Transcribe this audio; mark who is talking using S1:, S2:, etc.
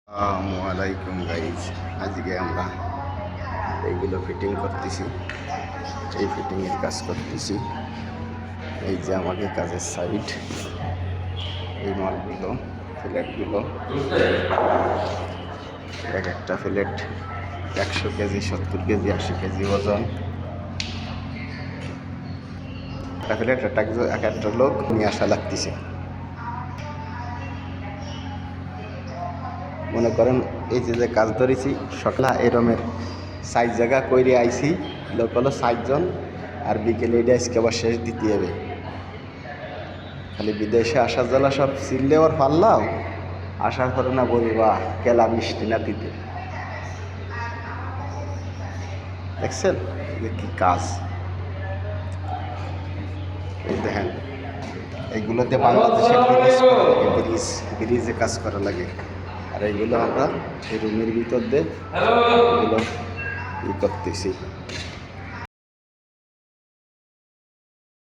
S1: আসসালামাইকুম গাইজ, আজকে আমরা এইগুলো ফিটিং করতেছি। এই ফিটিংয়ের কাজ করতেছি। এই যে আমাকে কাজের সাইড, এই মালগুলো, ফ্ল্যাটগুলো, এক একটা ফ্ল্যাট 100 কেজি, 70 কেজি, 80 কেজি ওজন। একটা ফ্ল্যাট এক একটা লোক নিয়ে আসা লাগতেছে। মনে করেন এই যে কাজ ধরেছি সকালে এরমের 6 জায়গা কইরে আইছি, লোক হলো 60 জন। আর বিকেলে এটা আজকে আবার শেষ দিতে হবে। খালি বিদেশে আসার জ্বালা সব চিল্লে আর পারলাম, আসার পরে না বলবা কেলা মিষ্টি নাতিতে। দেখছেন যে কি কাজ, এই দেখেন এইগুলোতে বাংলাদেশের ব্রিজে কাজ করা লাগে। আর এইগুলো আমরা এই রুমের ভিতর দিয়ে এগুলো ই করতেছি।